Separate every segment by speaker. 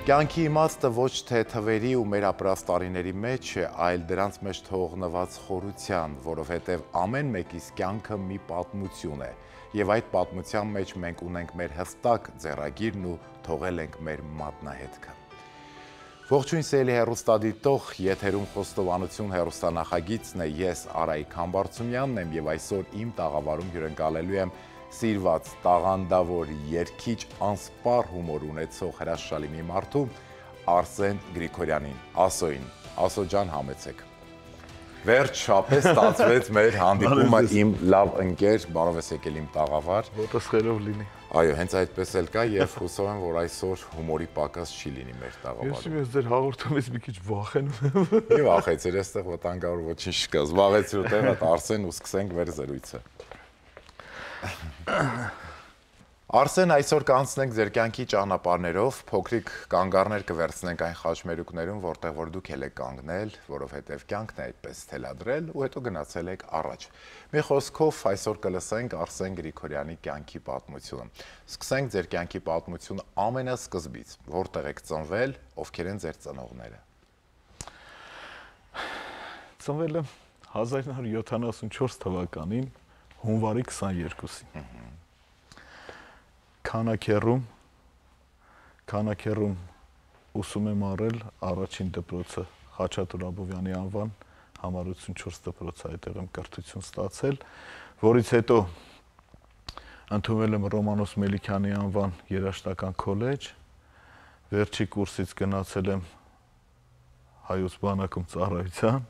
Speaker 1: Կյանքի իմաստը ոչ թե թվերի ու մեր ապրած տարիների մեջ է, այլ դրանց մեջ թողնված խորության, որովհետև ամեն մեկիս կյանքը մի պատմություն է, և այդ պատմության մեջ մենք ունենք մեր հստակ ձեռագիրն ու թողել ենք մեր մատնահետքը։ Ողջույն սիրելի հեռուստադիտող, եթերում Խոստովանություն հեռուստանախագիծն է, ես Արայիկ Համբարձումյանն եմ և այսօր իմ տաղավարում հյուրընկալելու եմ սիրված, տաղանդավոր, երգիչ, անսպառ հումոր ունեցող հրաշալի մի մարդու Արսեն Գրիգորյանին, Ասոյին, Ասո ջան համեցեք։ Վերջապես ստացվեց մեր հանդիպումը, իմ լավ ընկեր, բարով ես եկել իմ տաղավար։
Speaker 2: Ոտս խերով լինի։
Speaker 1: Այո, հենց այդպես էլ կա և հուսով եմ, որ այսօր հումորի պակաս չի լինի մեր տաղավարում։
Speaker 2: Ես ձեր հաղորդումից մի քիչ վախենում եմ։
Speaker 1: Մի վախեցիր, այստեղ վտանգավոր ոչինչ չկա, զբաղեցիր ու տեղդ Արսեն ու սկսենք մեր զրույցը։ Արսեն, այսօր կանցնենք ձեր կյանքի ճանապարհներով, փոքրիկ կանգառներ կվերցնենք այն խաչմերուկներում, որտեղ որ դուք եք կանգնել, որովհետև կյանքն է այդպես թելադրել ու հետո գնացել եք առաջ։ Մի խոսքով այսօր կլսենք Արսեն Գրիգորյանի կյանքի պատմությունը։ Սկսենք ձեր կյանքի պատմությունը ամենասկզբից, որտեղ եք ծնվել, ովքեր են ձեր ծնողները։
Speaker 2: Ծնվել եմ 1974 թվականին հունվարի 22-ին։ Քանաքեռում ուսում եմ առել առաջին դպրոցը Խաչատուր Աբովյանի անվան համառություն 4 դպրոցը, այդտեղ եմ կրթություն ստացել, որից հետո ընդունվել եմ Ռոմանոս Մելիքյանի անվան երաժշտական քոլեջ, վերջի կուրսից գնացել եմ Հայոց բանակում ծառայության,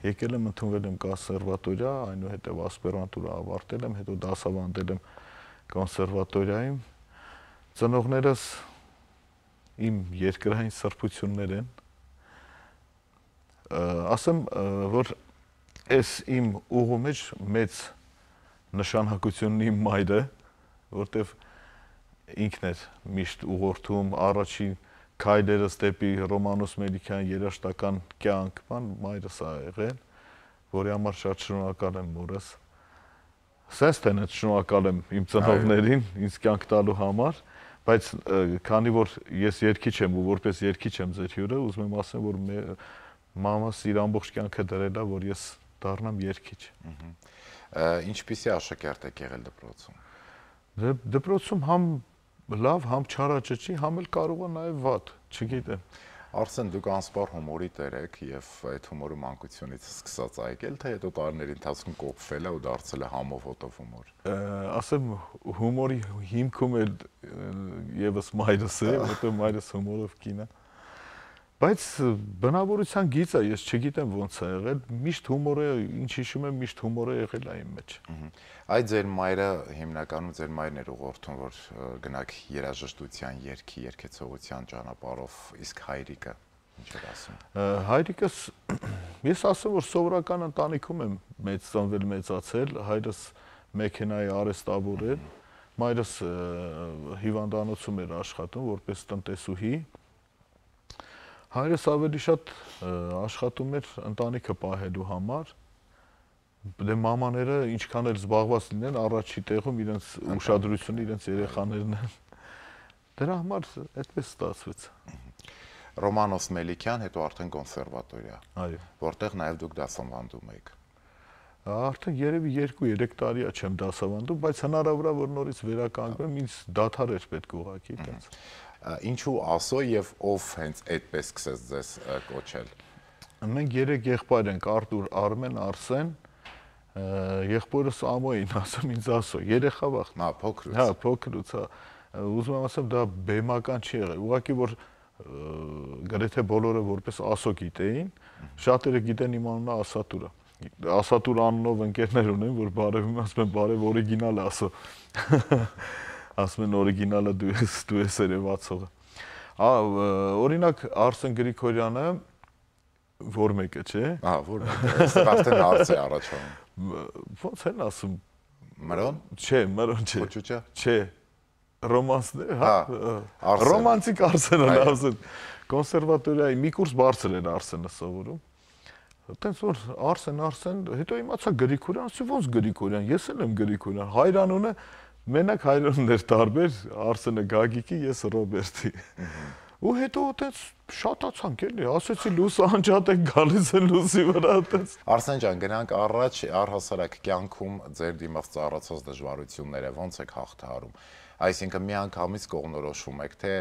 Speaker 2: եկել եմ ընդունվել եմ կոնսերվատորիա, այնուհետև ասպիրանտուրա ավարտել եմ, հետո դասավանդել եմ կոնսերվատորիայում։ Ծնողներս իմ երկրային սրբություններ են։ Ասեմ, որ այս իմ ուղու մեջ մեծ նշանակությունն իմ մայրը, որտեվ ինքն էր միշտ ուղղորդում առաջին քայլերս դեպի Ռոմանոս Մելիքյան երաժշտական կյանք, մայրս ա եղել, որի համար շատ շնորհակալ եմ մորս։ Սենց տենից շնորհակալ եմ իմ ծնողներին, ինձ կյանք տալու համար, բայց քանի որ ես երգիչ եմ ու որպես երգիչ եմ ձեր հյուրը, ուզում եմ ասեմ, որ մամաս իր ամբողջ կյանքը դրել է, որ ես դառնամ երգիչ։
Speaker 1: Ինչպիսի աշակերտ եք եղել դպրոցում։
Speaker 2: Դպրոցում համ լավ, համ չարաճճի, համ էլ կարող է նաև վատ, չգիտեմ։
Speaker 1: Արսեն, դուք անսպառ հումորի տեր եք և այդ հումորը մանկությունից սկսած ա եկել, թե հետո տարիների ընթացքում կոփվել է ու դարձել է համով հոտով հումոր։
Speaker 2: Ասեմ, հումորի հիմքում էլ եւս մայրս է, որտեղ մայրս հումորով կին է։ Բայց բնավորության գիծ է, ես չգիտեմ ոնց է եղել, միշտ հումորը, ինչ հիշում եմ, միշտ հումորը եղել է իմ մեջ։
Speaker 1: Այդ ձեր մայրը հիմնականում ձեր մայրն էր ուղղորդում, որ գնաք երաժշտության, երգի, երգեցողության ճանապարհով, իսկ հայրիկը ինչ էր ասում։
Speaker 2: Հայրիկս, ես ասեմ, որ սովորական ընտանիքում եմ ծնվել, մեծացել, հայրս մեքենայի արհեստավոր էր, մայրս հիվանդանոցում էր աշխատում որպես տնտեսուհի։ Հայրս ավելի շատ աշխատում էր ընտանիքը պահելու համար, դե մամաները ինչքան էլ զբաղված լինեն, առաջի տեղում իրենց ուշադրությունը իրենց երեխաներն են։ Դրա համար այդպես ստացվեց։
Speaker 1: Ռոմանոս Մելիքյան, հետո արդեն կոնսերվատորիա, որտեղ նաև դուք դասավանդում եք։
Speaker 2: Արդեն երևի 2-3 տարի չեմ դասավանդում, բայց հնարավոր է, որ նորից վերականգնեմ, ինձ դադար էր պետք ուղղակի այդպես։
Speaker 1: Ինչու Ասո և ով հենց այդպես սկսեց ձեզ կոչել։
Speaker 2: Մենք 3 եղբայր ենք, Արտուր, Արմեն, Արսեն, եղբորս Ամոյին ասում ինձ Ասո, երեխա վաղ։
Speaker 1: Փոքրուց։
Speaker 2: Հա, փոքրուց, հա։ Ուզում եմ ասեմ, դա բեմական չի եղել, ուղղակի որ գրեթե բոլորը որպես Ասո գիտեին, շատերը գիտեն իմ անունը Ասատուրը։ Ասատուր անունով ընկերներ ունեն, որ բարևում ասում են բարև օրիգինալ Ասո։ Ասում են օրիգինալը դու ես երևացողը։ Օրինակ Արսեն Գրիգորյանը որ մեկը, չէ։
Speaker 1: Որ մեկը, արդեն հարց է առաջանում։
Speaker 2: Ոնց են ասում։
Speaker 1: Մրոն։
Speaker 2: Չէ, մրոն չէ։
Speaker 1: Կոչուչա։
Speaker 2: Չէ։ Ռոմանսներ, հա։ Ռոմանտիկ Արսենն ասեն։ Կոնսերվատորիայի մի կուրս բարձր էր Արսենը սովորում։ Այդտենց որ Արսեն, հետո իմացա Գրիգորյան, ասի ոնց Գրիգորյան, ես էլ եմ Գրիգորյան, հայրանունը մենակ հայրանուններ տարբեր, Արսենը Գագիկի, ես Ռոբերտի։ Ու հետո այդպես շատացանք էլի, ասեցի լույսը անջատ է գալիս է լույսի վրա այդպես։
Speaker 1: Արսեն ջան, գնանք առաջ առհասարակ կյանքում ձեր դիմաց ծառացած դժվարությունները ո՞նց եք հաղթահարում։ Այսինքն միանգամից կողնորոշում եք, թե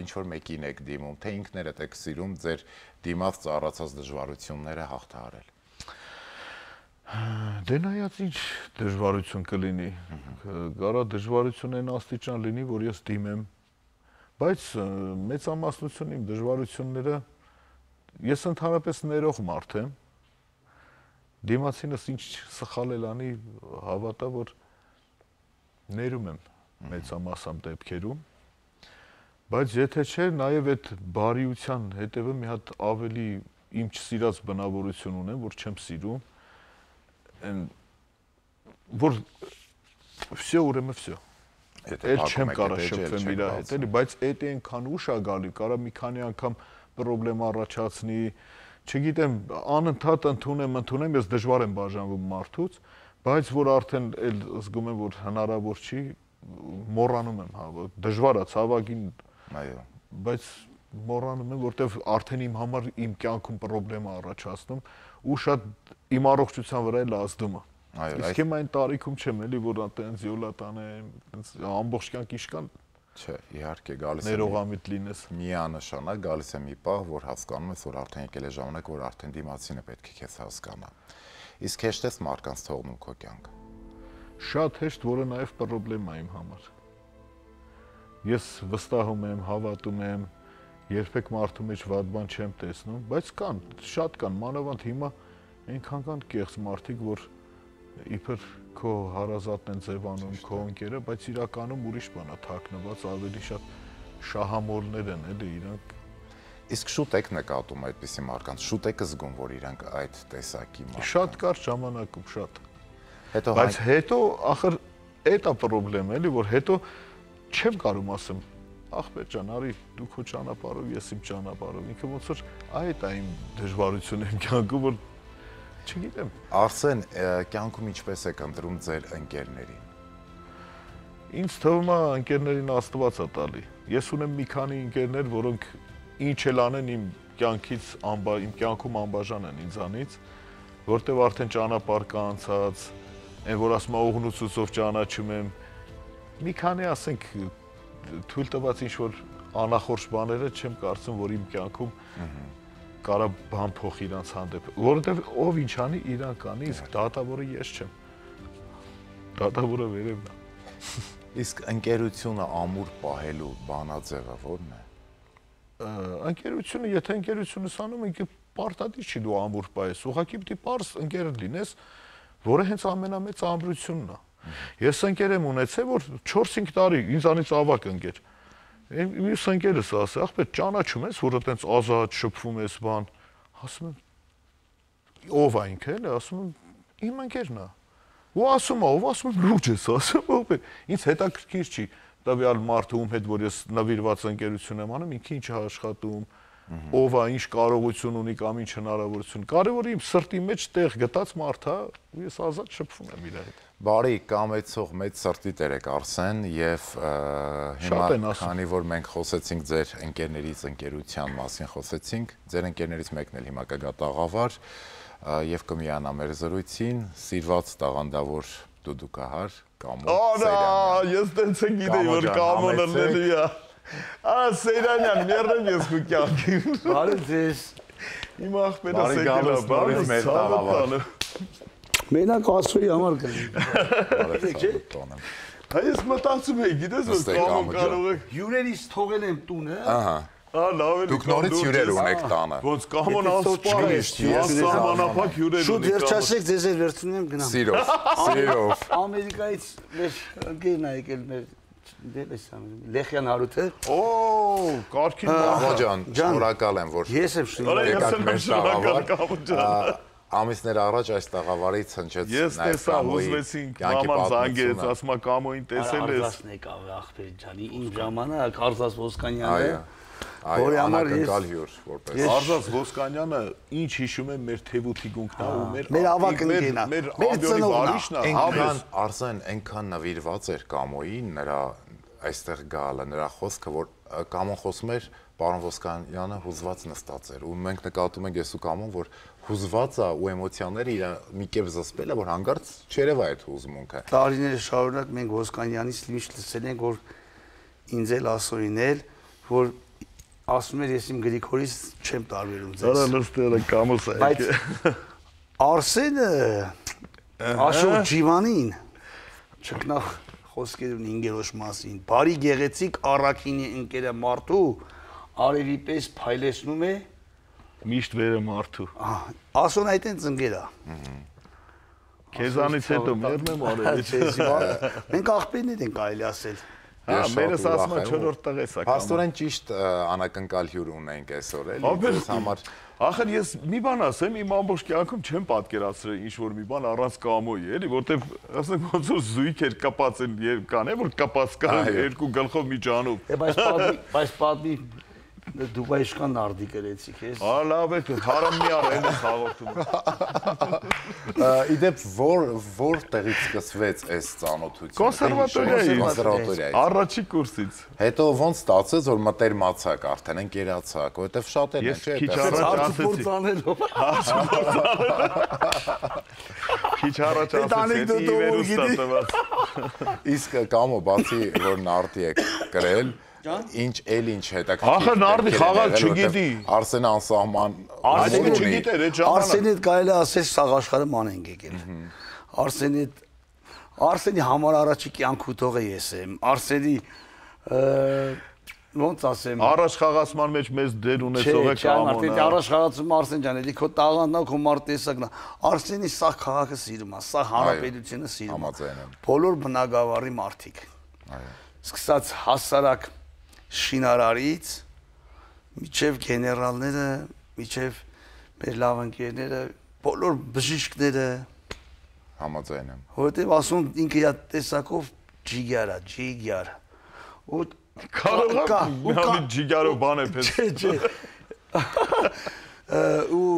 Speaker 1: ինչ որ մեկին եք դիմում, թե ինքներդ եք սիրում ձեր դիմաց ծառացած դժվարությունները հաղթահարել։
Speaker 2: Դե նայած ինչ դժվարություն կլինի։ Կարա դժվարություն այն աստիճան լինի, որ ես դիմեմ, բայց մեծամասնություն իմ դժվարությունները ես ընդհանրապես ներող մարդ եմ։ Դիմացինս ինչ սխալ էլ անի, հավատա, որ ներում եմ մեծամասամբ դեպքերում, բայց եթե չէ, նաև այդ բարիության հետևը մի հատ ավելի իմ չսիրած բնավորություն ունեմ, որ չեմ սիրում, որ всё ուրեմն всё։ Էլ չեմ կարող շփվեմ իր հետ, էլի, բայց այդ այնքան ուշ է գալի, կարա մի քանի անգամ խնդրեմ առաջացնի, չգիտեմ, անընդհատ ընդունեմ, ես դժվար եմ բաժանվում մարդուց, բայց որ արդեն էլ զգում եմ, որ հնարավոր չի, մոռանում եմ, դժվար է ցավագին,
Speaker 1: այո,
Speaker 2: բայց մոռանում եմ, որտեվ արդեն իմ համար իմ կյանքում խնդրեմ առաջացնում ու շատ իմ առողջության վրա էլ ազդում է։ Իսկ իմ այն տարիքում չեմ էլի, որ այտենց յոլա տանեմ, այտենց ամբողջ կյանք իշքան
Speaker 1: չէ, իհարկե գալիս է
Speaker 2: ներողամիտ լինես։
Speaker 1: Միանշանակ գալիս է մի պահ, որ հասկանում ես, որ արդեն եկել է ժամանակ, որ արդեն դիմացինը պետք է քեզ հասկանա։ Իսկ հեշտ ես մարդկանց թողնում քո կյանքը։
Speaker 2: Շատ հեշտ, որը նաև խնդրեմ է իմ համար։ Ես վստահում եմ, հավատում եմ, երբեք մարդու մեջ վատ բան չեմ տեսնում, բայց կան, շատ կան, մանավանդ հիմա այնքան կան կեղծ մարդիկ, որ իբր քո հարազատն են ձևանում, քո ընկերը, բայց իրականում ուրիշ բան է թաքնված, ավելի շատ շահամոլներ են, էլի իրանք։
Speaker 1: Իսկ շուտ եք նկատում այդպիսի մարդկանց, շուտ եք զգում, որ իրանք այդ տեսակի մարդիկ։
Speaker 2: Շատ կարճ ժամանակում, շատ։
Speaker 1: Հետո
Speaker 2: բայց հետո ախր այդ է խնդրեմ, էլի, որ հետո չեմ կարող ասեմ, ախպեր ջան, արի դու քո ճանապարհով, ես իմ ճանապարհով, ինքը ոնց որ այդ է իմ դժվարությունը իմ կյանքում, որ չգիտեմ։
Speaker 1: Արսեն, կյանքում ինչպես եք ընտրում ձեր ընկերներին։
Speaker 2: Ինձ թվում է ընկերներին Աստված է տալի։ Ես ունեմ մի քանի ընկերներ, որոնք ինչ էլ անեն իմ կյանքում անբաժան են ինձանից, որտեղ արդեն ճանապարհ կա անցած, այն որ ասում ուղնուցուցով ճանաչում եմ։ Մի քանի ասենք թույլ տված ինչ որ անախորժ բաները չեմ կարծում, որ իմ կյանքում կարա բան փոխի իրանց հանդեպ, որովհետև ով ինչ անի, իրանք անի, իսկ դատավորը ես չեմ։ Դատավորը վերևն է։
Speaker 1: Իսկ ընկերությունը ամուր պահելու բանաձևը ո՞րն է։
Speaker 2: Ընկերությունը, եթե ընկերությունս անում ինքը պարտադիր չի դու ամուր պահես, ուղղակի պիտի պարզ ընկեր լինես, որը հենց ամենամեծ ամրությունն է։ Ես ընկեր եմ ունեցել, որ 4-5 տարի ինձանից ավակ ընկեր։ Մյուս ընկերս ասել, ախպեր ճանաչում ես, որ այտենց ազատ շփվում ես բան, ասում եմ ով է ինքը, էլի, ասում եմ իմ ընկերն է։ Ու ասում է, ով ասում եմ լուրջ ես ասում, ախպեր, ինձ հետաքրքիր չի տվյալ մարդը ում հետ որ ես նվիրված ընկերություն եմ անում, ինքը ինչ է աշխատում, ով է, ինչ կարողություն ունի կամ ինչ հնարավորություն։ Կարևորը իմ սրտի մեջ տեղ գտած մարդ է, ու ես ազատ շփվում եմ իր հետ։
Speaker 1: Բարի կամեցող մեծ սրտի տեր եք Արսեն եւ հիմա քանի որ մենք խոսեցինք ձեր ընկերներից ընկերության մասին խոսեցինք, ձեր ընկերներից մեկն էլ հիմա կգա տաղավար եւ կմիանա մեր զրույցին, սիրված տաղանդավոր դուդուկահար Կամո
Speaker 2: Սեյրանյան։ Ես տենց եմ գիտեի որ Կամոն լելի է։ Սեյրանյան, մերրեմ ես քո կյանքին։
Speaker 3: Բարի ձեզ։
Speaker 2: Իմ ախպերը Սեյրանյանը բարի
Speaker 1: մեր տաղավար։
Speaker 3: Մենակ ասուի համար կլինի։
Speaker 2: Այս մտածում եի, գիտես որ Կամոն կարող է
Speaker 3: հյուրերից թողել եմ տունը։
Speaker 1: Ահա։
Speaker 2: Լավ է։
Speaker 1: Դուք նորից հյուրեր ունեք տանը։
Speaker 2: Ոնց Կամոն ասպար է, սահմանափակ հյուրեր ունի։
Speaker 3: Շուտ վերջացեք, ձեզ էլ վերցնում եմ գնամ։
Speaker 1: Սիրով, սիրով։
Speaker 3: Ամերիկայից մեր ընկերն է եկել մեր Լեխյան Հարութը։
Speaker 2: Օ, կարքին
Speaker 1: Կամո ջան, շնորհակալ եմ որ
Speaker 3: ես եմ շնորհակալ։
Speaker 1: եկաք մեր տաղավար։
Speaker 2: Կամո ջան։
Speaker 1: Ամիսներ առաջ այս տաղավարից հնչեց
Speaker 2: Ես տեսա հուզվեցինք, մաման զանգեց, ասում է Կամոին տեսել ես։
Speaker 3: Արզասն եկավ ախպեր ջանի, իմ ժամանակ Արզաս Ոսկանյանը։
Speaker 1: Այո, անակնկալ հյուր որպես։
Speaker 2: Արզաս Ոսկանյանը ինչ հիշում է մեր Թևուտի գունքն ու
Speaker 3: մեր ավակ ընկերն է։
Speaker 2: Մեր ամբյոնի վարիշն է։
Speaker 1: Այնքան Արսեն այնքան նվիրված էր Կամոյին նրա այստեղ գալը, նրա խոսքը, որ Կամոն խոսում էր պարոն Ոսկանյանը հուզված նստած էր ու մենք նկատում ենք ես ու Կամոն, որ հուզված է ու էմոցիաները իր մի կերպ զսպել է, որ հանգարց չերևա այդ հուզմունքը։
Speaker 3: Տարիները շարունակ մենք Ոսկանյանից միշտ լսել ենք, որ ինձ էլ ասոյին էլ, որ ասում էր ես իմ Գրիգորից չեմ տարբերում ձեզ։
Speaker 2: Դա լստերը կամոս է։
Speaker 3: Բայց Արսենը Աշոտ Ջիվանին չկնա խոսքեր ունի ինգերոջ մասին, բարի գեղեցիկ առաքինի ընկերը մարդու արևի պես փայլեցնում է
Speaker 2: Միշտ վերը մարդու։
Speaker 3: Ասոն այդ են ծնգերա։
Speaker 2: Քեզանից հետո մերն եմ արել։
Speaker 3: Մենք աղբերներ ենք այլ ասել։
Speaker 2: Հա, մերս ասում է 4-րդ տղես է։
Speaker 1: Փաստորեն ճիշտ անակնկալ հյուր ունենք այսօր էլի։ Ես համար
Speaker 2: Ախր ես մի բան ասեմ, իմ ամբողջ կյանքում չեմ պատկերացրել ինչ որ մի բան առանց Կամոյի, էլի, որտեվ ասենք ոնց որ զույգ էր կապած են եւ կան, որ կապած կան երկու գլխով մի ջանով։
Speaker 3: Բայց պատմի Դուբայ իշխան նարդի գրեցիք ես։
Speaker 2: Ա լավ է, հարամ մի արա են հաղորդում։
Speaker 1: Իդեպ որ տեղից սկսվեց այս ծանոթությունը։
Speaker 2: Կոնսերվատորիայից։ Առաջի կուրսից։
Speaker 1: Հետո ոնց ստացեց որ մտերմացակ արդեն ընկերացակ, որովհետև շատ են չէ՞։
Speaker 2: Քիչ առաջ ասեցի։
Speaker 1: Իսկ Կամո բացի որ նարդի եք գրել Ինչ հետաքրքիր։
Speaker 2: Ախր նարդի խաղալ չգիտի։
Speaker 1: Արսենը անսահման
Speaker 2: Արսենը չգիտեր այդ ժամանակ։
Speaker 3: Արսենի կարելի ասել սաղ աշխարհը ման ենք եկել։ Արսենի համար առաջի կյանք ուտողը ես եմ։ Արսենի ոնց ասեմ։
Speaker 2: Առաջ խաղացման մեջ մեծ դեր ունեցող է Կամոնը։
Speaker 3: Առաջ խաղացում Արսեն ջան, էլի քո տաղանդն ու քո մարտեսակն է։ Արսենի սա քաղաքը սիրում է, սա հանրապետությունը սիրում է։ Բոլոր բնակավարի մարդիկ։ Սկսած հասարակ շինարարից միջև գեներալները, միջև մեր լավ ընկերները, բոլոր բժիշկները
Speaker 1: համաձայն եմ։
Speaker 3: Որտեւ ասում ինքը իր տեսակով ջիգար է, ջիգար։ Ու
Speaker 2: կարող է ջիգարով բան է պես։
Speaker 3: Չէ։ Ու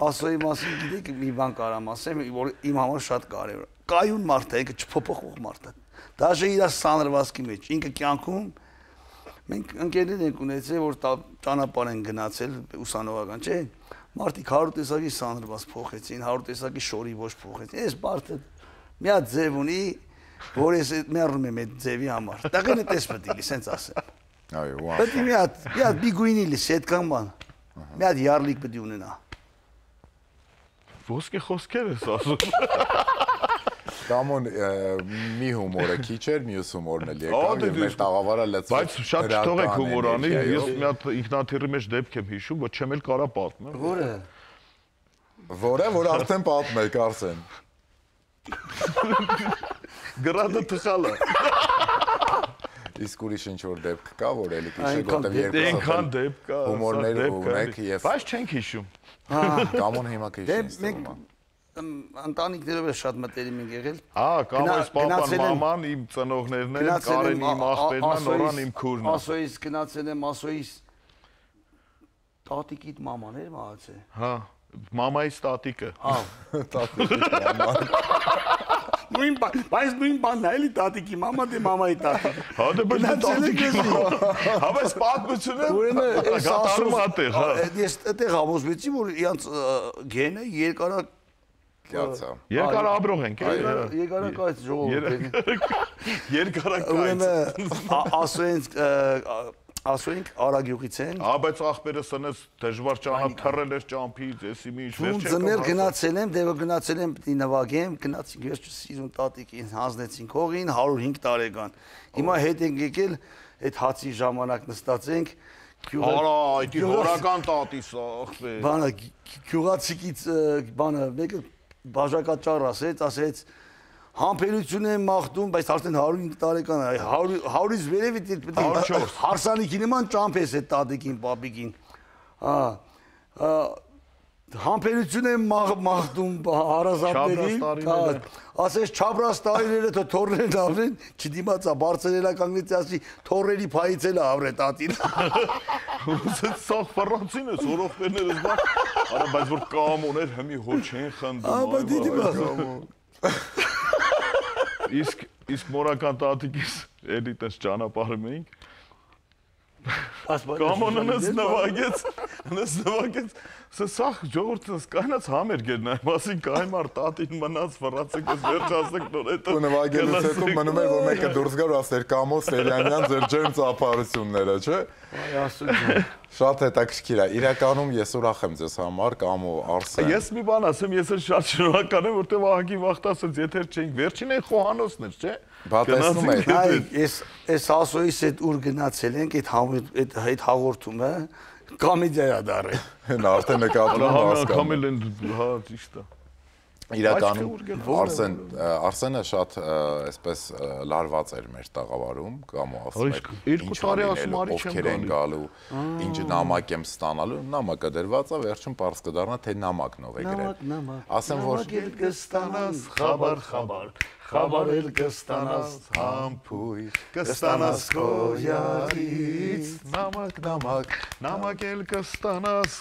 Speaker 3: ասոյի մասին գիտեք մի բան կարամ ասեմ, որ իմ համար շատ կարևոր է։ Կայուն մարդ է, ինքը չփոփոխող մարդ է։ Դաժե իր սանրվածքի մեջ, ինքը կյանքում մենք ընկերներ ենք ունեցել, որ ճանապարհ են գնացել ուսանողական, չէ՞։ Մարդիկ 100 տեսակի սանրված փոխեցին, 100 տեսակի շորի ոչ փոխեցին։ Այս մարդը մի հատ ձև ունի, որ ես մեռնում եմ այդ ձևի համար։ Տղեն էս պետք է սենց ասեմ։
Speaker 1: Այո, վա։
Speaker 3: Պետք է մի հատ բիգույնի լսի այդքան բան։ Մի հատ յարլիկ պետք է ունենա։
Speaker 2: Ոսկե խոսքեր ես ասում։
Speaker 1: Կամոն մի հումորը քիչ էր, մյուս հումորն էլ եկավ, եւ մեր տաղավարը լցվեց։
Speaker 2: Բայց շատ չթողեք հումոր անի, ես մի հատ ինքնաթիռի մեջ դեպք եմ հիշում, որ չեմ էլ կարա պատմեմ։
Speaker 3: Որը։
Speaker 1: Որ արդեն պատմեք, Արսեն։
Speaker 2: Գրադը թխալը։
Speaker 1: Իսկ ուրիշ ինչ-որ դեպք կա, որ էլի քիչ որտեղ
Speaker 2: Այնքան դեպք կա։
Speaker 1: Հումորներ ունեք եւ
Speaker 2: Բայց չենք հիշում։
Speaker 1: Կամոն հիմա քիչ։
Speaker 3: Ընտանիքներով էլ շատ մտերիմ ենք եղել։
Speaker 2: Կամոյս պապան, մաման, իմ ծնողներն են, Կարեն իմ աղբերն են, Նորան իմ քուրն է։
Speaker 3: Ասոյից գնացել եմ, ասոյից տատիկիդ մաման էր մահացել։
Speaker 2: Հա, մամայից տատիկը։
Speaker 3: Հա,
Speaker 1: Տատիկիդ մաման։
Speaker 3: նույն բան, բայց նույն բանն է, էլի տատիկի մամա դե մամայի տատիկ։
Speaker 2: Հա դե բայց տատիկի մամա։ Հա բայց պատմությունը գտարում ատեղ, հա։
Speaker 3: Ես այդտեղ համոզվեցի, որ իրանց գենը երկարակ
Speaker 1: Կացա։
Speaker 2: Երկար աբրող ենք,
Speaker 3: երկարակայց ժողովուրդ։
Speaker 2: Երկարակայց։
Speaker 3: Ասոյինք Արագյուղից են։
Speaker 2: Հա, բայց աղբերը սնեց դժվար ճանապարհել էր ճամփից, էսի մի ինչ վերջ եկա։
Speaker 3: Ձմեր գնացել եմ, դեպը գնացել եմ պիտի նվագեմ, գնացինք ես սիրուն տատիկին, հանձնեցինք հողին 105 տարեկան։ Հիմա հետ ենք եկել, այդ հացի ժամանակ նստած ենք։
Speaker 2: Արա, այդ հորական տատիս աղբեր։
Speaker 3: Բանը գյուղացիկից բանը մեկը բաժակաճառ ասեց համբերություն եմ մաղթում, բայց արդեն 105 տարեկան է, 100-ից վերևից հարսանիքի նման ճամփես այդ տատիկին, պապիկին։ Համբերություն եմ մաղթում հարազատներին, ասես չաբրած տարիները թո թորներն ավրեն, չդիմացա, բարձրելա կանգնեցի ասի, թորերի փայից էլ ավրե տատին։
Speaker 2: Ուսեց սաղ ֆրանցին ես, օրոխներներս բան, արա, բայց որ Կամոն էր, հմի հոչ են խնդում, Իսկ մորական տատիկիս էլի տես ճանապարհում էինք։ Կամոնը նվագեց, սա ժողովուրդը կանած համերգ էր նայում, ասին կայմար տատին մնաց վռացեք, ես վերջացեք նոր հետո։
Speaker 1: Ու նվագելուց հետո մնում էր, որ մեկը դուրս գար ու ասեր Կամո Սերյանյան ձեր ջերմ ծափարությունները, չէ։
Speaker 3: Այ ասում
Speaker 1: Շատ հետաքրքիր է։ Իրականում ես ուրախ եմ ձեզ համար, Կամո, Արսեն։
Speaker 2: Ես մի բան ասեմ, ես շատ շնորհակալ եմ, որտեղ Ահագին վախտասած եթեր չէինք, վերջին այն խոհանոցն էր, չէ։
Speaker 1: Բա տեսնում եք։
Speaker 3: Այ ես ասոյից այդ ուր գնացել ենք, այդ հաղորդումը կոմեդիա է դարել։
Speaker 1: Հեն արդեն նկատում եմ հասկանում։
Speaker 2: Անգամել են, հա, ճիշտ է։
Speaker 1: Իրականում Արսենը շատ այսպես լարված էր մեր տաղավարում, Կամո ասում էր, ինչ տարի ովքեր են գալու, ինչ նամակ եմ ստանալու, նամակը դրված է, վերջում պարզ կդառնա, թե նամակն ով է գրել։ Ասեմ, որ
Speaker 3: կստանաս
Speaker 2: խաբար էլ կստանաս համբույր, կստանաս քոյարից, նամակ էլ կստանաս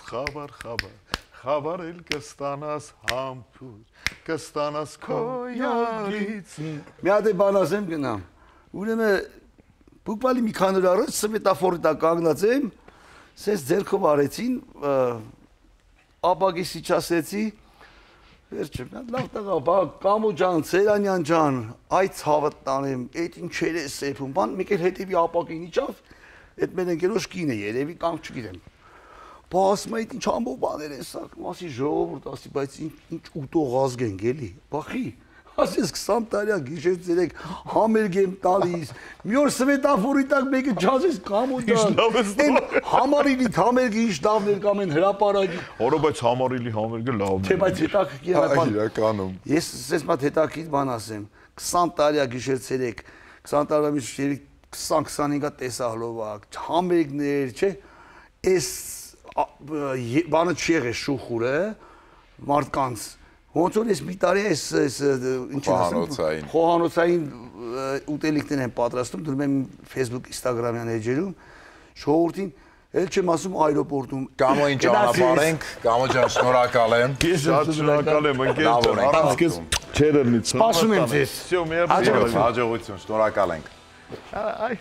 Speaker 2: խաբար էլ կստանաս համբույր, կստանաս քոյարից։
Speaker 3: Մի հատ բան ասեմ գնամ։ Ուրեմն բուկվալի մի քանի օր առաջ սվետաֆորի տակ կանգնած եմ, սես ձերքով արեցին, ապագի սիչասեցի, վերջը, լավ տղա, բա Կամո ջան, Սերանյան ջան, այ ցավդ տանեմ, այդ ինչեր է սեփում, բան մեկ էլ հետևի ապագին իջավ, այդ մեր ընկերոջ կինը երևի կամ չգիտեմ։ Բա ասում այդ ինչ ամբողջ բաներ են սա, ասի ժողովուրդ, ասի, բայց ինչ ուտող ազգ ենք էլի, բախի, ասես 20 տարյա գիշեր ցերեկ համերգ եմ տալիս, մի օր սվետաֆորի տակ մեկը ջազես Կամո ջան, այն համարիլի համերգը ինչ լավն էր կամ այն հրապարակի։
Speaker 2: Որը բայց համարիլի համերգը լավն է։
Speaker 3: Թե բայց հետաքրքիր է բան։
Speaker 1: Իրականում։
Speaker 3: Ես ասես մատ հետաքրքիր բան ասեմ, 20 տարյա գիշեր ցերեկ, 20 տարվա մեջ 20-25-ա տեսահլովակ, համերգներ, չէ, այս բանը չի եղել շուխուրը մարդկանց ոնց որ ես մի տարի այս ինչ
Speaker 1: ասեմ
Speaker 3: խոհանոցային ուտելիքներ են պատրաստում դնում եմ Facebook Instagram-յան էջերում ժողովրդին էլ չեմ ասում այրոպորտում
Speaker 1: Կամոին ճանապարհենք Կամո ջան շնորհակալ եմ
Speaker 2: ես շատ շնորհակալ եմ ընկեր առանց քեզ չեր ելնի
Speaker 3: սպասում եմ ձեզ
Speaker 1: հաջողություն շնորհակալ ենք
Speaker 2: այ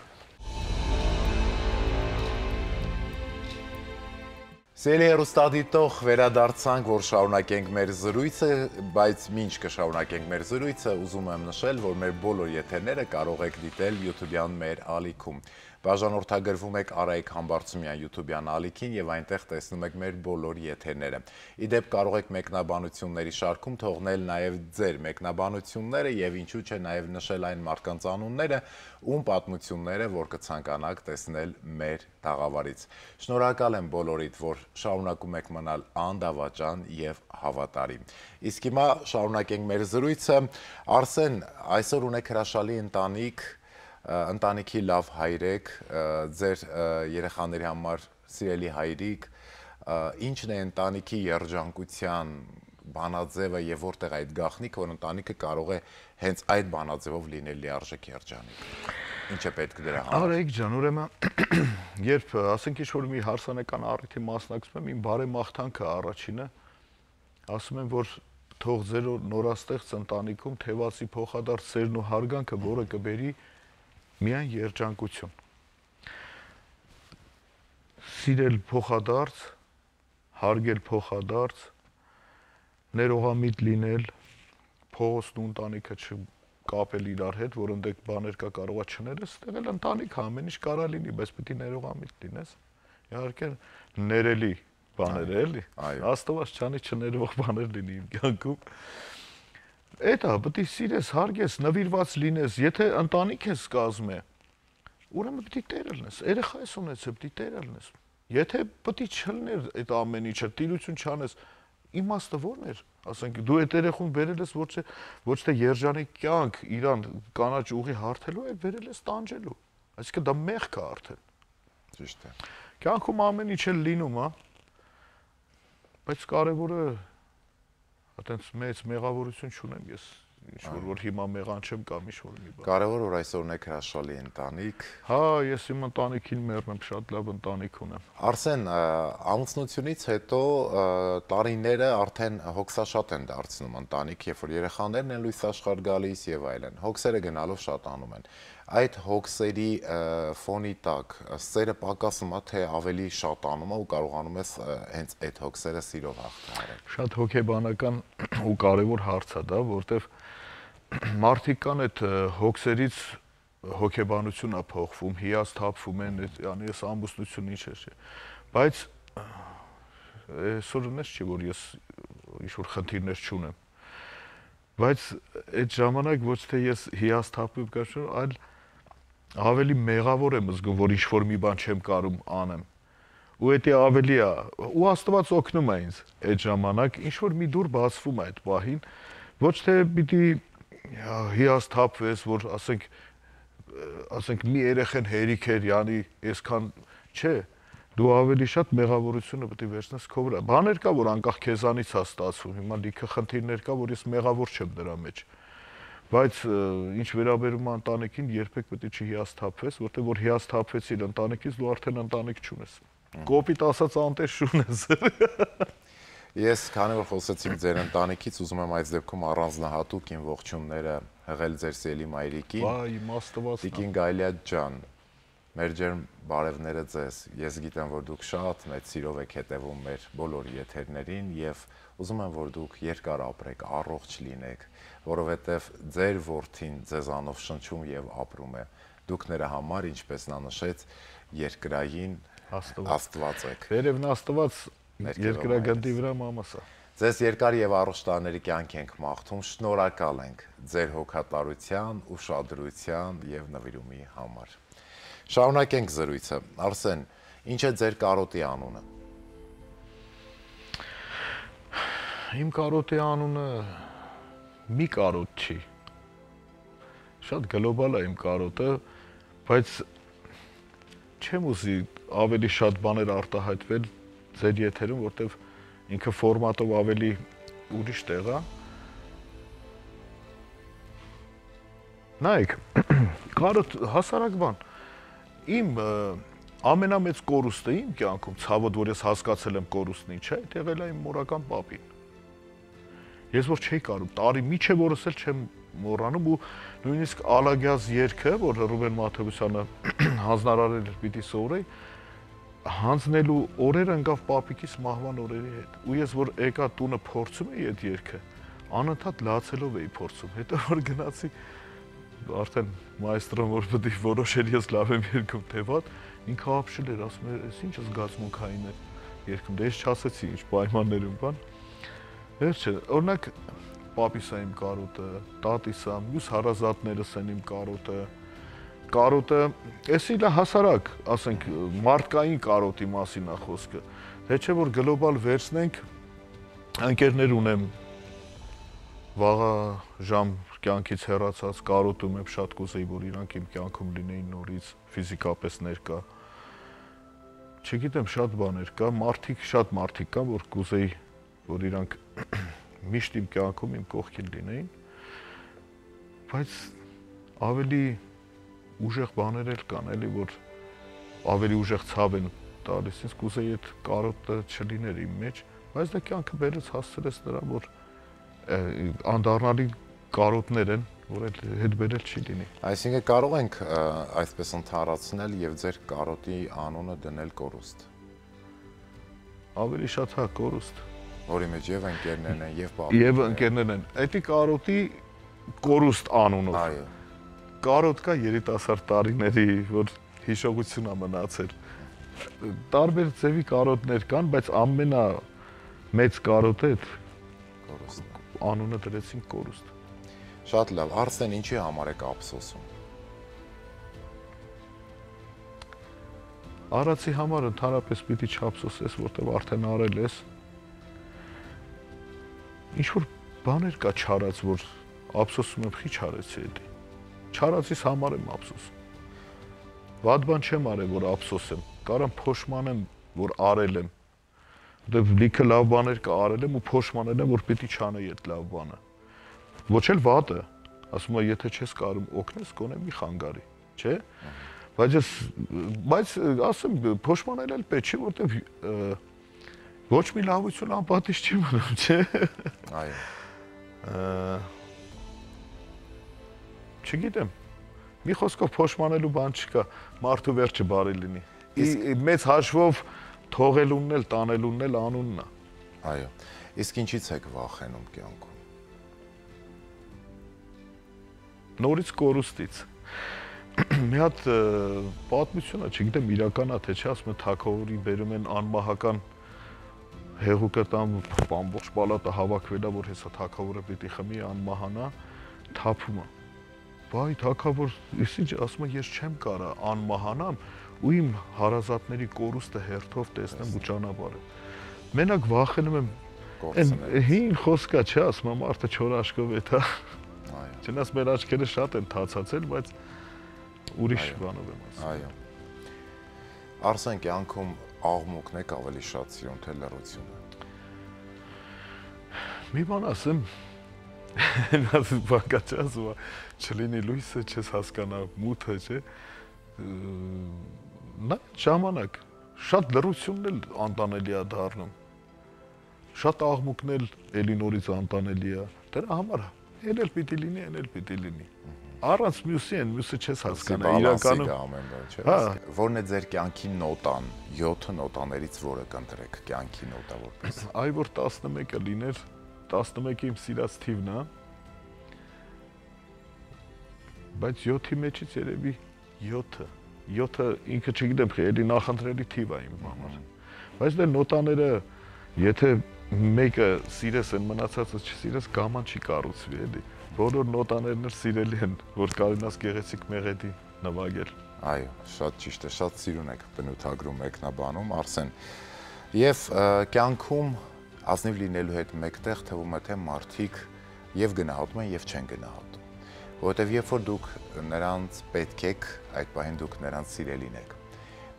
Speaker 1: Սիրելի հեռուստադիտող, վերադարձանք, որ շարունակենք մեր զրույցը, բայց մինչ կշարունակենք մեր զրույցը, ուզում եմ նշել, որ մեր բոլոր եթերները կարող եք դիտել YouTube-յան մեր ալիքում։ Բաժանորդագրվում եք Արայիկ Համբարձումյան YouTube-յան ալիքին եւ այնտեղ տեսնում եք մեր բոլոր եթերները։ Իդեպ կարող եք մեկնաբանությունների շարքում թողնել նաեւ ձեր մեկնաբանությունները եւ ինչու՞ չէ նաեւ նշել այն մարդկանց անունները, ում պատմությունները, որ կցանկանաք տեսնել մեր տաղավարից։ Շնորհակալ եմ բոլորիդ, որ շարունակում եք մնալ անդավաճան եւ հավատարիմ։ Իսկ հիմա շարունակենք մեր զրույցը։ Արսեն, այսօր ունեք հրաշալի ընտանիք, ընտանիքի լավ հայրեք, ձեր երեխաների համար սիրելի հայրիկ, ինչն է ընտանիքի երջանկության բանաձևը եւ որտեղ այդ գաղտնիքը, որ ընտանիքը կարող է հենց այդ բանաձևով լինել լիարժեք երջանիկ։ Ինչ է պետք դրա համար։
Speaker 2: Արայիկ ջան, ուրեմն երբ ասենք ինչ-որ մի հարսանեկան առիթի մասնակցում եմ, իմ բարեմաղթանքը առաջինը, ասում եմ, որ թող ձեր նորաստեղծ ընտանիքում թևածի փոխադարձ սերն ու հարգանքը, որը կբերի միայն երջանկություն։ Սիրել փոխադարձ, հարգել փոխադարձ, ներողամիտ լինել, փողոցն ու ընտանիքը չկապել իրար հետ, որ ընդեք բաներ կա կարողա չներես, այդտեղ էլ ընտանիքը ամեն ինչ կարա լինի, բայց պետք է ներողամիտ լինես։ Իհարկե ներելի բաներ էլի։ Աստված չանի չներող բաներ լինի իմ կյանքում։ Էդա, պետք է սիրես, հարգես, նվիրված լինես, եթե ընտանիք ես կազմում է, ուրեմն պետք է տերը լինես, երեխա ես ունեցել, պետք է տերը լինես։ Եթե պետք է չլներ այդ ամեն ինչը, տիրություն չանես, իմաստը ո՞րն էր, ասենք դու այդ երեխուն բերել ես ոչ թե երջանիկ կյանք իրան կանաչ ուղի հարթելու, այլ բերել ես տանջելու, այսինքն դա մեղք է արդեն։
Speaker 1: Ճիշտ է։
Speaker 2: Կյանքում ամեն ինչ էլ լինում է, բայց կարևորը այտենց մեծ մեղավորություն չունեմ ես ինչ որ հիմա մեղան չեմ կամ ինչ-որ մի բան։
Speaker 1: Կարևոր որ այսօր ունեք հրաշալի ընտանիք։
Speaker 2: Հա, ես իմ ընտանիքին մեռնեմ, շատ լավ ընտանիք ունեմ։
Speaker 1: Արսեն, ամուսնությունից հետո տարիները արդեն հոգսաշատ են դարձնում ընտանիք, երբ որ երեխաներն են լույս աշխարհ գալիս եւ այլն։ Հոգսերը գնալով շատանում են։ Այդ հոգսերի ֆոնի տակ սերը պակասում է, թե ավելի շատանում է ու կարողանում ես հենց այդ հոգսերը սիրով հաղթահարել։
Speaker 2: Շատ հոգեբանական ու կարևոր հարց է դա, որտեվ մարդիկ կան այդ հոգսերից հոգեբանություն է փոխվում, հիասթափվում են, ես ամուսնություն ինչ է։ Բայց այսօր նես չի որ ես ինչ-որ խնդիրներ չունեմ։ Բայց այդ ժամանակ ոչ թե ես հիասթափում կամ այլ ավելի մեղավոր եմ զգում, որ ինչ-որ մի բան չեմ կարող անեմ։ Ու դա ավելի է, ու Աստված օգնում է ինձ այդ ժամանակ, ինչ-որ մի դուր բացվում է այդ պահին, ոչ թե պիտի հիասթափվես, որ ասենք մի երեխան հերիք էր, յանի այսքան չէ, դու ավելի շատ մեղավորությունը պետք է վերցնես քո վրա։ Բաներ կա, որ անկախ քեզանից է ստացվում, հիմա լիքը խնդիրներ կա, որ ես մեղավոր չեմ դրա մեջ։ Բայց ինչ վերաբերում է ընտանիքին, երբեք պետք է չհիասթափվես, որտեղ որ հիասթափվեցիր ընտանիքից, դու արդեն ընտանիք չունես։ Կոպիտ ասած անտես չունես։
Speaker 1: Ես քանի որ խոսեցինք ձեր ընտանիքից, ուզում եմ այս դեպքում առանձնահատուկ իմ ողջունները հղել ձեր սիրելի մայրիկին։
Speaker 2: Վայ, իմ Աստվածն։
Speaker 1: Տիկին Գայլիաց ջան, մեր ջերմ բարևները ձեզ։ Ես գիտեմ, որ դուք շատ մեծ սիրով եք հետևում մեր բոլոր եթերներին եւ ուզում եմ, որ դուք երկար ապրեք, առողջ լինեք, որովհետեւ ձեր որդին ձեզանով շնչում եւ ապրում է։ Դուք նրա համար, ինչպես նա նշեց, երկրային Աստված եք։
Speaker 2: Վերևն Աստված երկրագնդի վրա մամաս է։
Speaker 1: Ձեզ երկար եւ առողջ տարիների կյանք ենք մաղթում, շնորհակալ ենք ձեր հոգատարության, ուշադրության եւ նվիրումի համար։ Շարունակենք զրույցը։ Արսեն, ինչ է ձեր կարոտի անունը։
Speaker 2: Իմ կարոտի անունը մի կարոտ չի։ Շատ գլոբալ է իմ կարոտը, բայց չեմ ուզի ավելի շատ բաներ արտահայտվել ձեր եթերում, որտեվ ինքը ֆորմատով ավելի ուրիշ տեղ է։ Նայեք, կարոտ հասարակ բան։ Իմ ամենամեծ կորուստը իմ կյանքում, ցավոտ, որ ես հասկացել եմ կորուստն ինչ է, եղել է իմ մորական պապին։ Ես որ չէի կարող, տարի միջև որս էլ չեմ մոռանում ու նույնիսկ Ալագյազ երգը, որ Ռուբեն Մաթևոսյանը հանձնարարել էր պիտի սովորեի, հանձնելու օրերը ընկավ պապիկիս մահվան օրերի հետ։ Ու ես որ եկա տունը փորձում էի այդ երգը, անընդհատ լացելով էի փորձում։ Հետո որ գնացի արդեն մայստրոն որ պետք է որոշել ես լավ եմ երգում թե վատ, ինքը ապշել էր, ասում էր, «Էս ինչ զգացմունքային է երգում»։ Դե ես չասեցի ինչ պայմաններում բան։ Վերջը, օրինակ պապիս է իմ կարոտը, տատիս է, մյուս հարազատներս են իմ կարոտը։ Կարոտը, էսի լա հասարակ, ասենք, մարդկային կարոտի մասին է խոսքը։ Դե չէ որ գլոբալ վերցնենք, ընկերներ ունեմ, վաղը ժամ կյանքից հեռացած կարոտում եմ, շատ կուզեի, որ իրանք իմ կյանքում լինեին նորից, ֆիզիկապես ներկա։ Չգիտեմ, շատ բաներ կա, շատ մարդիկ կա, որ կուզեի, որ իրանք միշտ իմ կյանքում իմ կողքին լինեին, բայց ավելի ուժեղ բաներ էլ կան, էլի, որ ավելի ուժեղ ցավ են տալիս, ինձ կուզեի այդ կարոտը չլիներ իմ մեջ, բայց դա կյանքը բերեց հասցրեց նրան, որ անդառնալի կարոտներ են, որ հետ բերել չի լինի։
Speaker 1: Այսինքն կարող ենք այսպես ընդհանրացնել եւ ձեր կարոտի անունը դնել կորուստ։
Speaker 2: Ավելի շատ հա կորուստ։
Speaker 1: Որի մեջ եւ ընկերներն են եւ պապիկն են։
Speaker 2: Եվ ընկերներն են։ Էդի կարոտի կորուստ անունով։
Speaker 1: Այո։
Speaker 2: Կարոտ կա երիտասարդ տարիների, որ հիշողություն է մնացել։ Տարբեր ձևի կարոտներ կան, բայց ամենամեծ կարոտը այդ
Speaker 1: կորուստն է։
Speaker 2: Անունը դրեցին կորուստ։
Speaker 1: Շատ լավ, Արսեն, ինչի համար եք ափսոսում։
Speaker 2: Արածի համար ընդհանրապես պիտի չափսոսես, որտեղ արդեն արել ես։ Ինչ որ բաներ կա չարած, որ ափսոսում եմ, խի չարեցի էդի։ Չարածիս համար եմ ափսոսում։ Վատ բան չեմ արել, որ ափսոսեմ։ Կարամ փոշմանեմ, որ արել եմ։ Դե լիքը լավ բաներ կա արել եմ ու փոշմանել եմ, որ պիտի չանեի այդ լավ բանը։ Ոչ էլ վատը, ասում է, եթե չես կարող օգնես, գոնե մի խանգարի, չէ՞։ Բայց ասեմ, փոշմանել էլ պետք չի, որտեղ ոչ մի լավություն անպատիժ չի մնում, չէ՞։
Speaker 1: Այո։
Speaker 2: Չգիտեմ։ Մի խոսքով փոշմանելու բան չկա, մարդու վերջը բարի լինի։ Մեծ հաշվով թողելունն էլ, տանելունն էլ անունն է։
Speaker 1: Այո։ Իսկ ինչից եք վախենում կյանքում։
Speaker 2: Նորից կորուստից։ Մի հատ պատմություն է, չգիտեմ իրական է թե չէ, ասում են թագավորի բերում են անմահական հեղուկը տան ամբողջ պալատը հավաքվել է, որ հեսա թագավորը պիտի խմի, անմահանա, թափում է։ Բայ թագավոր, ինչ ասում է, ես չեմ կարա անմահանամ ու իմ հարազատների կորուստը հերթով տեսնեմ ու ճանապարհեմ։ Մենակ վախենում եմ այն հին խոսքա չէ, ասում եմ մարդը չոր աշկով է թա։
Speaker 1: Այո։
Speaker 2: Չնայած մեր աչքերը շատ են թացացել, բայց ուրիշ բանով եմ ասում։
Speaker 1: Այո։ Արսեն, կյանքում աղմուկն եք ավելի շատ սիրում, թե լռությունը։
Speaker 2: Մի բան ասեմ, բանկաչը ասում է, չլինի լույսը, չես հասկանա մութը, չէ։ Նա ժամանակ, շատ լռությունն էլ անտանելի է դառնում։ Շատ աղմուկն էլ էլի նորից անտանելի է։ Դրա համար էլ պիտի լինի, էլ պիտի լինի։ Առանց մյուսի են, մյուսը չես հասկանա իրականում։
Speaker 1: Ամեն բան, չէ՞։ Որն է ձեր կյանքի նոտան, 7 նոտաներից որը կընտրեք կյանքի նոտա որպես։
Speaker 2: Այ որ 11-ը լիներ, 11-ը իմ սիրած թիվն է։ Բայց 7-ի մեջից երևի 7-ը։ 7-ը ինքը չգիտեմ, էլի նախընտրելի թիվ է իմ համար։ Բայց դե նոտաները, եթե մեկը սիրես են, մնացածը չսիրես, գաման չի կառուցվի, էլի։ Բոլոր նոտաներն էլ սիրելի են, որ կարողանաս գեղեցիկ մեղեդի նվագել։
Speaker 1: Այո, շատ ճիշտ է, շատ սիրուն եք բնութագրում մեկնաբանում, Արսեն։ Եվ կյանքում ազնիվ լինելու հետ մեկտեղ թվում է թե մարդիկ եւ գնահատում են եւ չեն գնահատում։ Որովհետեւ երբ որ դուք նրանց պետք եք, այդ պահին դուք նրանց սիրելին եք։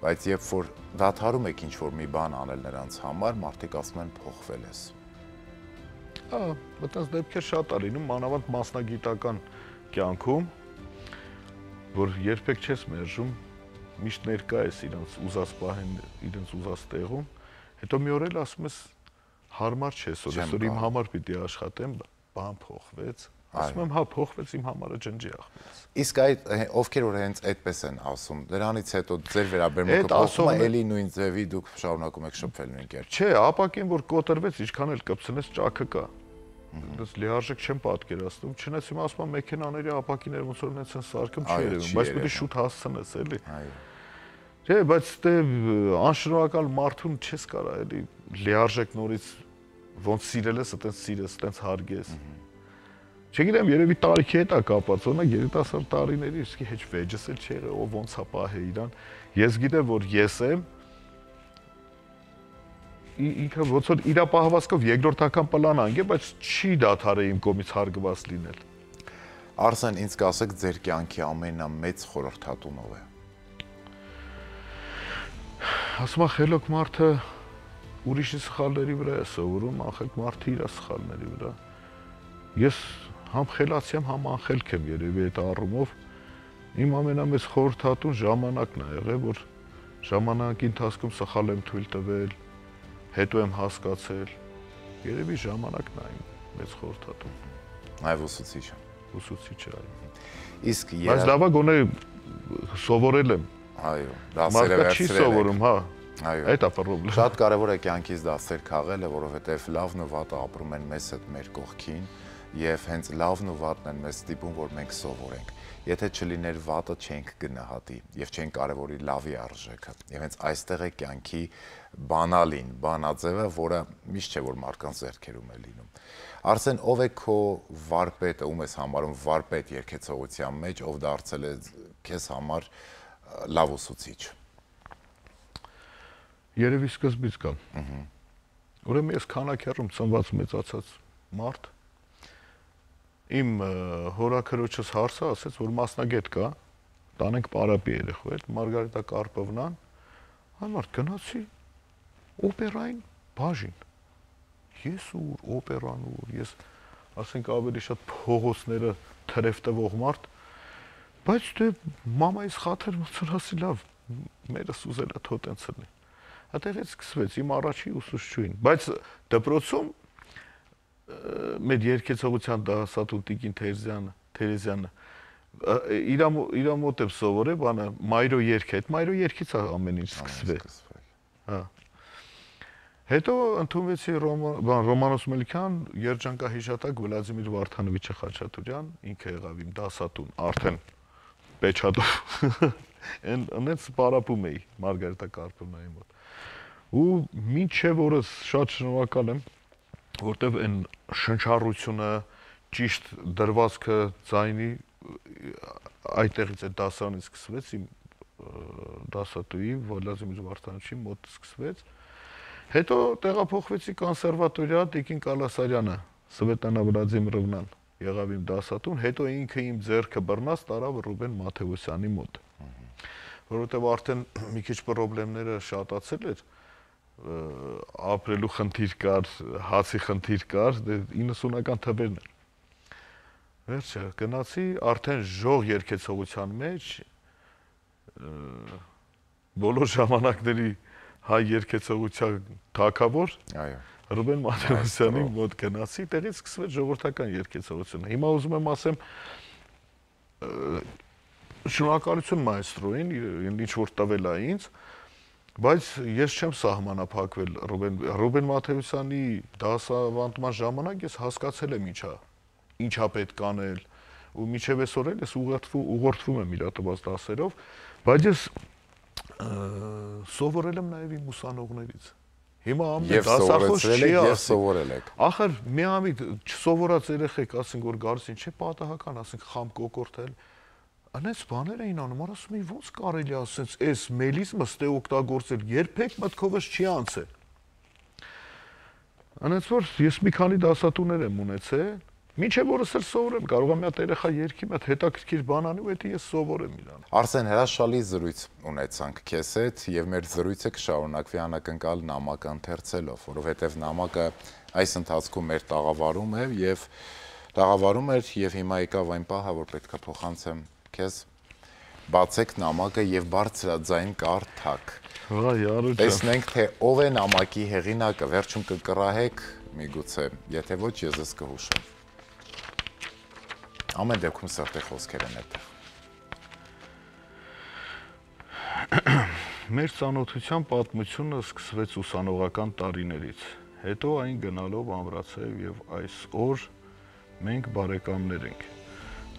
Speaker 1: Բայց երբ որ դադարում եք ինչ-որ մի բան անել նրանց համար, մարդիկ ասում են փոխվել ես։
Speaker 2: Այդպես դեպքեր շատ է լինում, մանավանդ մասնագիտական կյանքում, որ երբեք չես մերժում, միշտ ներկա ես իրենց ուզած պահին, իրենց ուզած տեղում, հետո մի օր էլ ասում ես հարմար չէ, այսօր իմ համար պիտի աշխատեմ, բան փոխվեց։ Ասում եմ, հա, փոխվեց իմ համարը ջնջի ախմեց։
Speaker 1: Իսկ այդ ովքեր որ հենց այդպես են ասում, դրանից հետո ձեր վերաբերմունքը փոխվում է, էլի նույն ձևի դուք շարունակում եք շփվել նույն կերպ։
Speaker 2: Չէ, ապակին որ կոտրվեց, ինչքան էլ կպցնես ճակը կա։ Դες լիարժեք չեմ պատկերացնում, չնայած հիմա ասում եմ մեքենաների ապակիները ոնց որ նենց են սարքում չի երևում, բայց պետք է շուտ հասցնես, էլի։
Speaker 1: Այո։
Speaker 2: Չէ, բայց դե անշնորհակալ մարդուն չես կարա, էլի լիարժեք նորից ոնց սիրել ես, այտենց սիրես, այտենց հարգես։ Չգիտեմ, երևի տարիքի հետ է կապված, օրինակ երիտասարդ տարիների իսկի հեչ վեճս էլ չի եղել, ով ոնց է պահե իրան։ Ես գիտեմ, որ ես եմ ինքը ոնց որ իր պահվածքով երկրորդական պլան անգե, բայց չի դադարե իմ կողմից հարգված լինել։
Speaker 1: Արսեն, ինձ կասեք ձեր կյանքի ամենամեծ խորհրդատուն ով է։
Speaker 2: Ասում է խելոք մարդը ուրիշի սխալների վրա է սովորում, անխելք մարդը իր սխալների վրա։ Ես համ խելացի եմ, համ անխելք եմ երևի այդ առումով։ Իմ ամենամեծ խորհրդատուն ժամանակն է եղել, որ ժամանակի ընթացքում սխալ եմ թույլ տվել, հետո եմ հասկացել, երևի ժամանակն է իմ մեծ խորհրդատուն։
Speaker 1: Այո, ուսուցիչը։
Speaker 2: Ուսուցիչը, այո։
Speaker 1: Իսկ
Speaker 2: բայց լավա գոնե սովորել եմ։
Speaker 1: Այո, դասերը
Speaker 2: վերցրել չի սովորում, հա։
Speaker 1: Այո։
Speaker 2: Այդ է պրոբլեմ։
Speaker 1: Շատ կարևոր է կյանքից դասեր քաղելը, որովհետև լավն ու վատը ապրում են մեզ հետ մեր կողքին, եւ հենց լավն ու վատն են մեզ ստիպում, որ մենք սովորենք։ Եթե չլիներ վատը, չենք գնահատի եւ չենք կարևորի լավի արժեքը։ Եվ հենց այստեղ է կյանքի բանալին, բանաձևը, որը միշտ չէ որ մարդկանց ձեռքերում է լինում։ Արսեն, ով է քո վարպետը, ում ես համարում վարպետ երգեցողության մեջ, ով դարձել է քեզ համար լավ ուսուցիչ։
Speaker 2: Երևի սկզբից կա։ Ուրեմն ես քանակերում ծնված մեծացած մարդ իմ հորաքրոջս հարցը ասեց, որ մասնագետ կա, տանենք պարապի երեխու հետ, Մարգարիտա Կարպովնան, համար գնացի օպերային բաժին։ Ես ուր, օպերան ուր, ես ասենք ավելի շատ փողոցները թրև տվող մարդ, բայց դե մամայիս խաթր ոնց որ ասի լավ, մերս ուզելա թո տենց լինի։ Այդտեղից սկսվեց իմ առաջի ուսուցչուհին, բայց դպրոցում մեր երգեցողության դասատու Տիկին Թերեզյանը իր մոտ եմ սովորել բանը մայրո երգը, այդ մայրո երգից է ամեն ինչ սկսվել։ Հա։ Հետո ընդունվեցի Ռոմանոս Մելիքյան, երջանկահիշատակ Վլադիմիր Վարդանովիչը Խաչատուրյան, ինքը եղավ իմ դասատուն, արդեն պեչատով։ Այնց պարապում էի Մարգարիտա Կարպովնայի մոտ։ Ու մինչև օրս շատ շնորհակալ եմ, որտեվ այն շնչառությունը, ճիշտ դրվածքը ձայնի այդտեղից այդ դասարանից սկսվեց իմ դասատուի Վլադիմիր Վարդանովիչի մոտ սկսվեց։ Հետո տեղափոխվեցի կոնսերվատորիա Տիկին Կալասարյանը, Սվետլանա Վլադիմիրովնան եղավ իմ դասատուն, հետո ինքը իմ ձեռքը բռնած տարավ Ռուբեն Մաթեոսյանի մոտ։ Որովհետև արդեն մի քիչ խնդիրները շատացել էր, ապրելու խնդիր կար, հացի խնդիր կար, 90-ական թվերն էր։ Վերջը գնացի արդեն ժող երգեցողության մեջ բոլոր ժամանակների հայ երգեցողության թագավոր Ռուբեն Մաթեոսյանի մոտ գնացի, տեղից սկսվեց ժողովրդական երգեցողությունը։ Հիմա ուզում եմ ասեմ շնորհակալություն մայստրոին, ինչ որ տվել է ինձ, բայց ես չեմ սահմանափակվել Ռուբեն Մաթեոսյանի դասավանդման ժամանակ ես հասկացել եմ ինչա պետք անել ու մինչև այսօր էլ ես ուղղորդվում եմ իր տված դասերով, բայց ես սովորել եմ նաև իմ ուսանողներից։ Հիմա ամեն դասախոս չի ասել։ Ախր միամիտ չսովորած երեխեք ասենք որ գալիս են, չէ պատահական, ասենք խամ կոկորտել։ Անես բաներ էին անում, ասում էի ոնց կարելի ասենց այս մելիզմը ստե օգտագործել, երբեք մտքովս չի անցել։ Անենց որ ես մի քանի դասատուներ եմ ունեցել, մինչև օրս էլ սովորեմ, կարող եմ մի հատ երեխա երգի, մի հատ հետաքրքիր բան անի ու դա ես սովորեմ իրան։
Speaker 1: Արսեն, հրաշալի զրույց ունեցանք քեզ հետ եւ մեր զրույցը կշարունակվի անակնկալ նամակը ընթերցելով, որովհետեւ նամակը այս ընթացքում մեր տաղավարում է եւ հիմա եկավ այն պահը, որ պետք է փոխանցեմ քեզ բացեք նամակը եւ բարձրաձայն կարդաք։ Տեսնենք թե ով է նամակի հեղինակը, վերջում կկռահեք, միգուցե, եթե ոչ ես ես կհուշեմ։ Ամեն դեպքում սրտի խոսքեր են այդտեղ։
Speaker 2: Մեր ծանոթության պատմությունը սկսվեց ուսանողական տարիներից, հետո այն գնալով ամրացավ եւ այսօր մենք բարեկամներ ենք։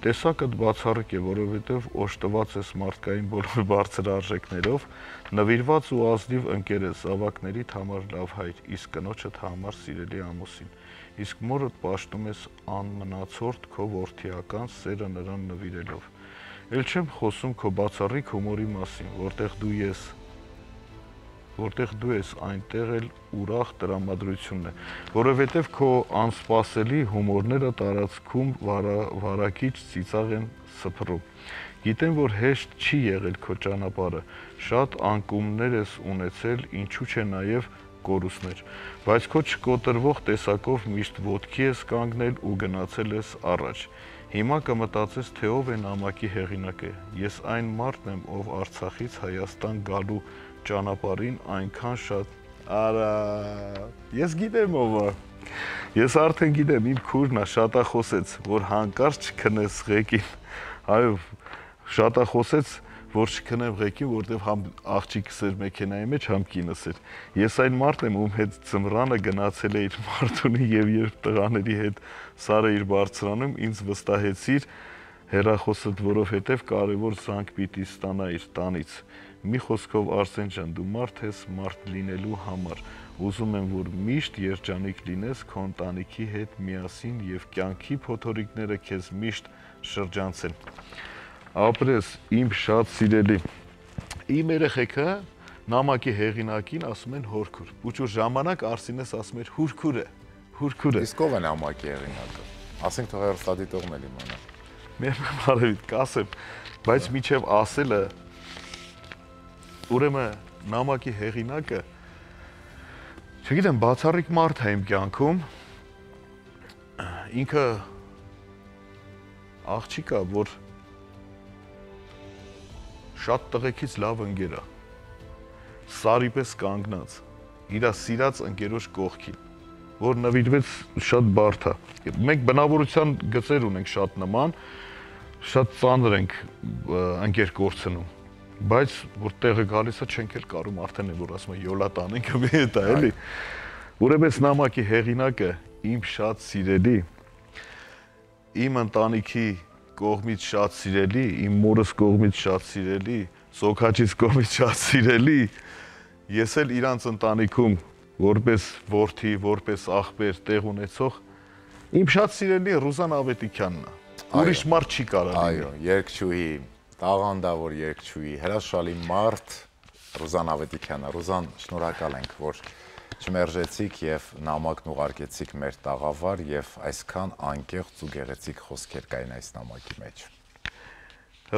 Speaker 2: Տեսակդ բացառիկ է, որովհետև օժտված ես մարդկային բոլոր բարձր արժեքներով, նվիրված ու ազնիվ ընկեր ես, զավակներիդ համար լավ հայր, իսկ կնոջդ համար սիրելի ամուսին, իսկ մորդ պաշտում ես անմնացորդ քո որդիական սերը նրան նվիրելով։ Էլ չեմ խոսում քո բացառիկ հումորի մասին, որտեղ դու ես այնտեղ էլ ուրախ տրամադրությունն է, որովհետև քո անսպասելի հումորները տարածքում վարակիչ ծիծաղ են սփռում։ Գիտեմ, որ հեշտ չի եղել քո ճանապարհը, շատ անկումներ ես ունեցել, ինչու՞ չէ նաև կորուստներ, բայց քո չկոտրվող տեսակով միշտ ոտքի ես կանգնել ու գնացել ես առաջ։ Հիմա կմտածես, թե ով է նամակի հեղինակը։ Ես այն մարդն եմ, ով Արցախից Հայաստան գալու ճանապարհին այնքան շատ արա ես գիտեմ ով է։ Ես արդեն գիտեմ, իմ քուրն է շատախոսեց, որ հանկարծ չքնես ղեկին։ Այո, շատախոսեց, որ չքնեմ ղեկին, որտեվ համ աղջիկս էր մեքենայի մեջ, համ կինս էր։ Ես այն մարդն եմ, ում հետ ծմրանը գնացել է իր մարդունի եւ երբ տղաների հետ Սարը իր բարձրանում, ինձ վստահեցիր հեռախոսդ, որովհետեւ կարևոր զանգ պիտի ստանա իր տանից։ Մի խոսքով Արսեն ջան, դու մարդ ես մարդ լինելու համար։ Ուզում եմ, որ միշտ երջանիկ լինես քո ընտանիքի հետ միասին եւ կյանքի փոթորիկները քեզ միշտ շրջանցեն։ Ապրես իմ շատ սիրելի։ Իմ երեխեքը նամակի հեղինակին ասում են հորքուր։ Ու ժամանակ Արսինես ասում էր հուրքուր է, հուրքուր է։
Speaker 1: Իսկ ով է նամակի հեղինակը։ Ասենք թող հեռուստադիտողն էլ իմանա։
Speaker 2: Մեր բարևիտ կասեմ, բայց միջև ասելը ուրեմն նամակի հեղինակը չգիտեմ, բացառիկ մարդ է իմ կյանքում։ ինքը աղջիկա, որ շատ տղեկից լավ ընկեր է, սարի պես կանգնած, իր սիրած ընկերոջ կողքին, որ նվիրվեց շատ բարդ է։ Մենք բնավորության գծեր ունենք շատ նման, շատ ծանր ենք ընկեր կորցնում, բայց որ տեղը գալիս է չենք էլ կարում արդեն է, որ ասում է յոլա տանենք մի հետ է, էլի։ Որևէս նամակի հեղինակը իմ շատ սիրելի, իմ ընտանիքի կողմից շատ սիրելի, իմ մորս կողմից շատ սիրելի, Սոքաչից կողմից շատ սիրելի, ես էլ իրանց ընտանիքում որպես որդի, որպես աղբեր տեղ ունեցող, իմ շատ սիրելի Ռուզան Ավետիքյանն է, ուրիշ մարդ չի կարող լինել։
Speaker 1: Այո, երգչուհի, տաղանդավոր երգչուհի, հրաշալի մարդ Ռուզան Ավետիքյանը։ Ռուզան, շնորհակալ ենք, որ չմերժեցիք եւ նամակն ուղարկեցիք մեր տաղավար եւ այսքան անկեղծ ու գեղեցիկ խոսքեր կային այս նամակի մեջ։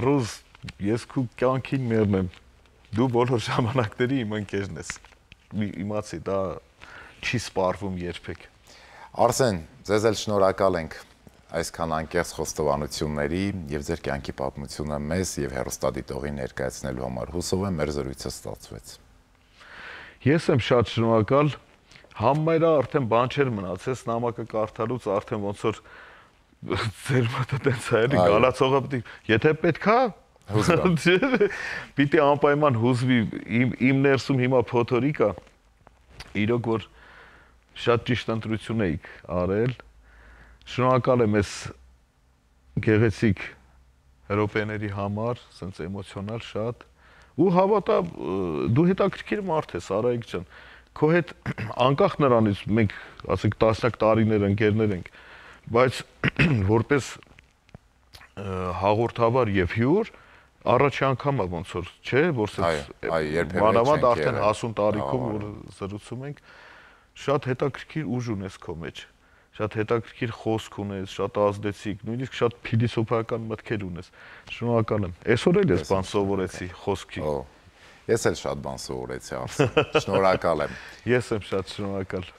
Speaker 2: Ռուզ, ես քու կյանքին մերն եմ։ Դու բոլոր ժամանակների իմ ընկերն ես։ Իմացի, դա չի սպառվում երբեք։
Speaker 1: Արսեն, ձեզ էլ շնորհակալ ենք այսքան անկեղծ խոստովանությունների եւ ձեր կյանքի պատմությունը մեզ եւ հեռուստադիտողին ներկայացնելու համար։ Հուսով եմ մեր զրույցը ստացվեց։
Speaker 2: Ես եմ շատ շնորհակալ, համայրա արդեն բան չէր մնացես, նամակը կարդալուց արդեն ոնց որ ձեր մտը տենց է էլի, գալացողը պիտի, եթե պետքա, պիտի անպայման հուզվի, իմ ներսում հիմա փոթորիկ է, իրոք որ շատ ճիշտ ընտրություն էիք արել, շնորհակալ եմ այս գեղեցիկ հրոպեների համար, սենց էմոցիոնալ շատ, ու հավատա, դու հետաքրքիր մարդ ես, Արայիկ ջան, քո հետ անկախ նրանից մենք, ասենք, տասնյակ տարիներ ընկերներ ենք, բայց որպես հաղորդավար եւ հյուր, առաջի անգամ է ոնց որ, չէ, որ սենց մանավանդ արդեն հասուն տարիքում որ զրուցում ենք, շատ հետաքրքիր ուժ ունես քո մեջ, շատ հետաքրքիր խոսք ունես, շատ ազդեցիկ, նույնիսկ շատ փիլիսոփայական մտքեր ունես։ Շնորհակալ եմ։ Այսօր էլ ես բան սովորեցի խոսքի։
Speaker 1: Ես էլ շատ բան սովորեցի, Արսեն։ Շնորհակալ եմ։
Speaker 2: Ես եմ շատ շնորհակալ։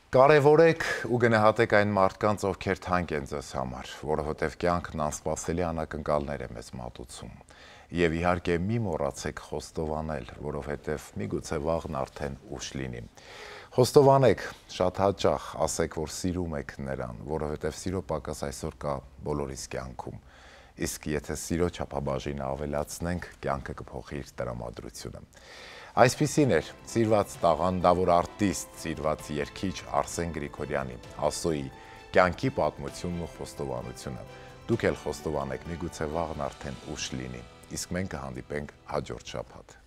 Speaker 1: Կարևորեք ու գնահատեք այն մարդկանց, ովքեր թանկ են ձեզ համար, որովհետև կյանքն անսպասելի անակնկալներ է մեզ մատուցում։ Եվ իհարկե մի մոռացեք խոստովանել, որովհետև միգուցե վաղն արդեն ուշ լինի։ Խոստովանեք, շատ հաճախ ասեք, որ սիրում եք նրան, որովհետև սիրո պակաս այսօր կա բոլորիս կյանքում։ Իսկ եթե սիրո չափաբաժինը ավելացնենք, կյանքը կփոխի իր տրամադրությունը։ Այսպիսին էր սիրված տաղանդավոր արտիստ, սիրված երգիչ Արսեն Գրիգորյանի, Ասոյի կյանքի պատմությունն ու խոստովանությունը։ Դուք էլ խոստովանեք, միգուցե վաղն արդեն ուշ լինի, իսկ մենք կհանդիպենք հաջորդ շաբաթ։